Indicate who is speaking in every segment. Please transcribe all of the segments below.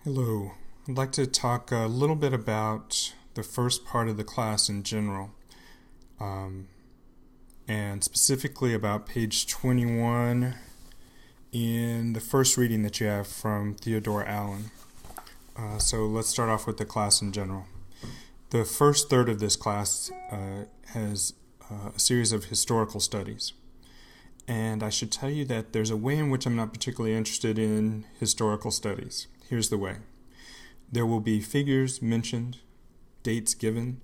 Speaker 1: Hello. I'd like to talk a little bit about the first part of the class in general, um, and specifically about page 21 in the first reading that you have from Theodore Allen. So let's start off with the class in general. The first third of this class has a series of historical studies. And I should tell you that there's a way in which I'm not particularly interested in historical studies. Here's the way. There will be figures mentioned, dates given.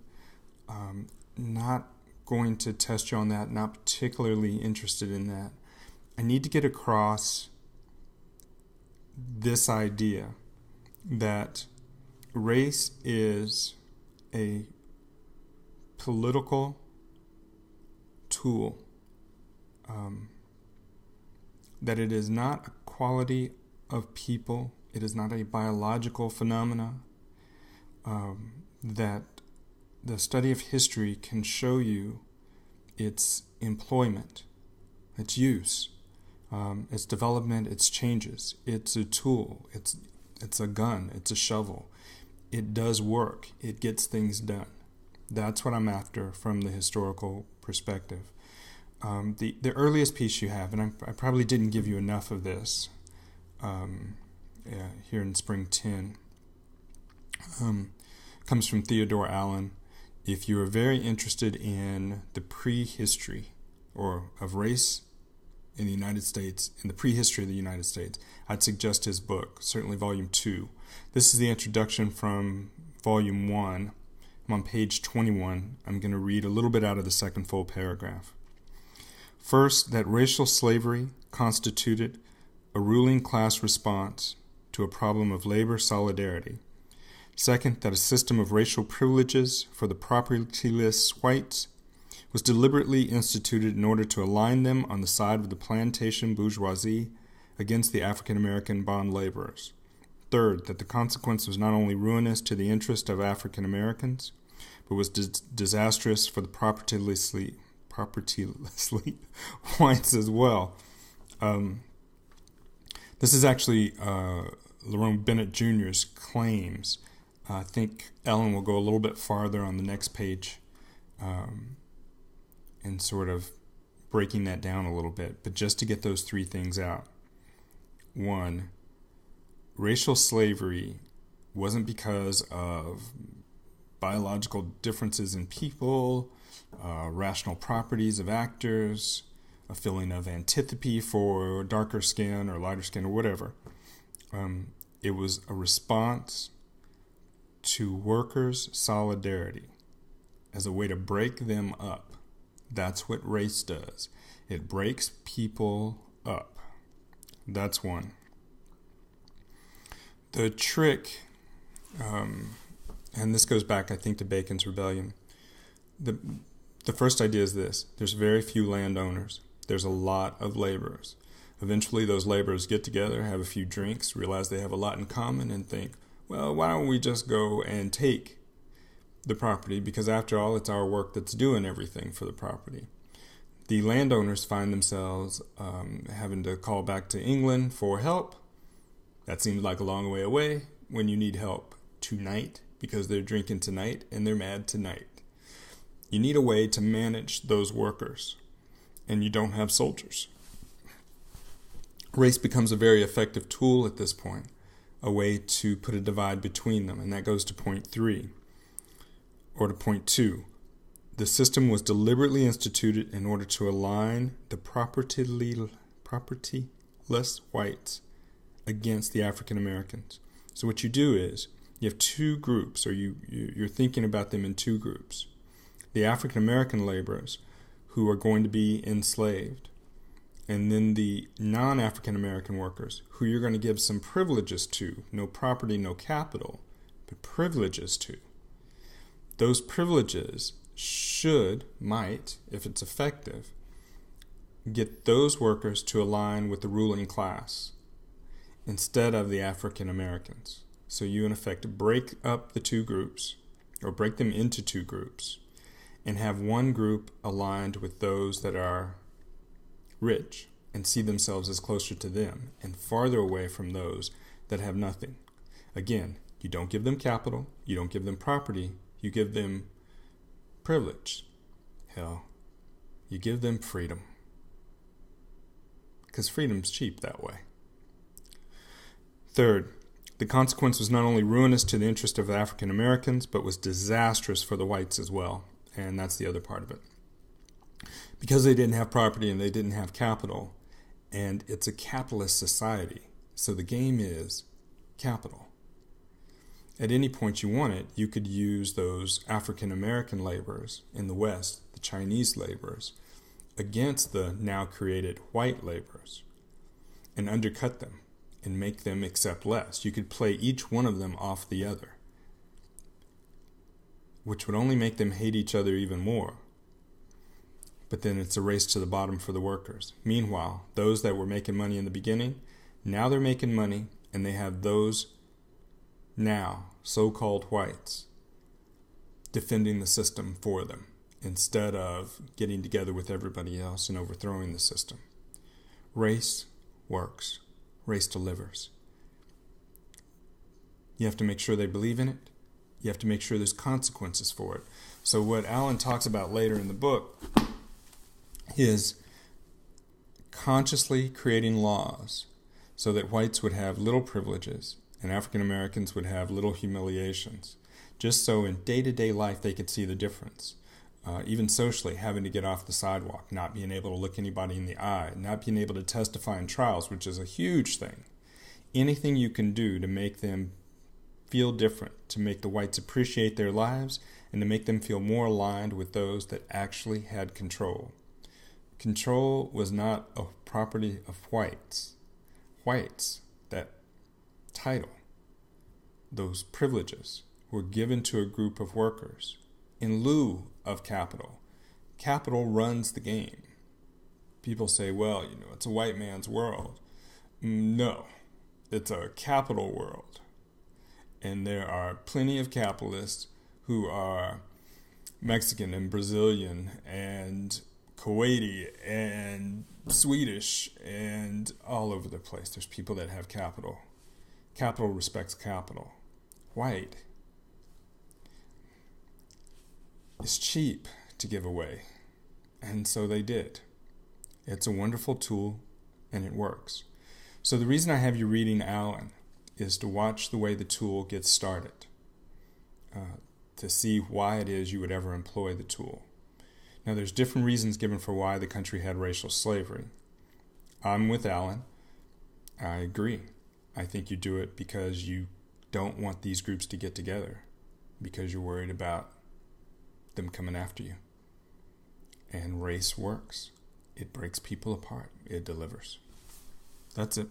Speaker 1: Not going to test you on that, not particularly interested in that. I need to get across this idea that race is a political tool, that it is not a quality of people. It is not a biological phenomena, that the study of history can show you its employment, its use, its development, its changes. It's a tool. It's a gun. It's a shovel. It does work. It gets things done. That's what I'm after from the historical perspective. The earliest piece you have, and I probably didn't give you enough of this, here in Spring 10, comes from Theodore Allen. If you are very interested in the prehistory or of race in the United States, in the prehistory of the United States, I'd suggest his book, certainly Volume 2. This is the introduction from Volume 1. I'm on page 21. I'm going to read a little bit out of the second full paragraph. First, that racial slavery constituted a ruling class response to a problem of labor solidarity. Second, that a system of racial privileges for the propertyless whites was deliberately instituted in order to align them on the side of the plantation bourgeoisie against the African American bond laborers. Third, that the consequence was not only ruinous to the interest of African Americans, but was disastrous for the propertylessly whites as well. This is actually Lerone Bennett Jr.'s claims. I think Ellen will go a little bit farther on the next page and sort of breaking that down a little bit. But just to get those three things out. One, racial slavery wasn't because of biological differences in people, rational properties of actors, a feeling of antipathy for darker skin or lighter skin or whatever. It was a response to workers' solidarity as a way to break them up. That's what race does. It breaks people up. That's one. The trick, and this goes back, I think, to Bacon's Rebellion. The first idea is this. There's very few landowners. There's a lot of laborers. Eventually, those laborers get together, have a few drinks, realize they have a lot in common, and think, well, why don't we just go and take the property? Because after all, it's our work that's doing everything for the property. The landowners find themselves having to call back to England for help. That seems like a long way away when you need help tonight because they're drinking tonight and they're mad tonight. You need a way to manage those workers, and you don't have soldiers. Race becomes a very effective tool at this point, a way to put a divide between them, and that goes to point 3, or to point 2. The system was deliberately instituted in order to align the propertyless whites against the African Americans. So what you do is, you have two groups, or you're thinking about them in two groups. The African American laborers who are going to be enslaved, and then the non-African American workers who you're going to give some privileges to, no property, no capital, but privileges to. Those privileges might, if it's effective, get those workers to align with the ruling class instead of the African Americans. So you, in effect, break up the two groups, or break them into two groups, and have one group aligned with those that are rich and see themselves as closer to them and farther away from those that have nothing. Again, you don't give them capital, you don't give them property, you give them privilege. Hell, you give them freedom. Because freedom's cheap that way. Third, the consequence was not only ruinous to the interest of the African Americans, but was disastrous for the whites as well. And that's the other part of it. Because they didn't have property and they didn't have capital, and it's a capitalist society, so the game is capital. At any point you want it, you could use those African American laborers in the West, the Chinese laborers, against the now created white laborers and undercut them and make them accept less. You could play each one of them off the other, which would only make them hate each other even more. But then it's a race to the bottom for the workers. Meanwhile, those that were making money in the beginning, now they're making money, and they have those now so-called whites defending the system for them instead of getting together with everybody else and overthrowing the system. Race works. Race delivers. You have to make sure they believe in it. You have to make sure there's consequences for it. So what Allen talks about later in the book is consciously creating laws so that whites would have little privileges and African Americans would have little humiliations, just so in day-to-day life they could see the difference. Even socially, having to get off the sidewalk, not being able to look anybody in the eye, not being able to testify in trials, which is a huge thing. Anything you can do to make them feel different, to make the whites appreciate their lives, and to make them feel more aligned with those that actually had control. Control was not a property of whites. Whites, that title, those privileges, were given to a group of workers in lieu of capital. Capital runs the game. People say, well, it's a white man's world. No, it's a capital world. And there are plenty of capitalists who are Mexican and Brazilian and Kuwaiti and Swedish and all over the place. There's people that have capital. Capital respects capital. White is cheap to give away, and so they did. It's a wonderful tool, and it works. So the reason I have you reading Allen is to watch the way the tool gets started, to see why it is you would ever employ the tool. Now, there's different reasons given for why the country had racial slavery. I'm with Allen. I agree. I think you do it because you don't want these groups to get together, because you're worried about them coming after you. And race works. It breaks people apart. It delivers. That's it.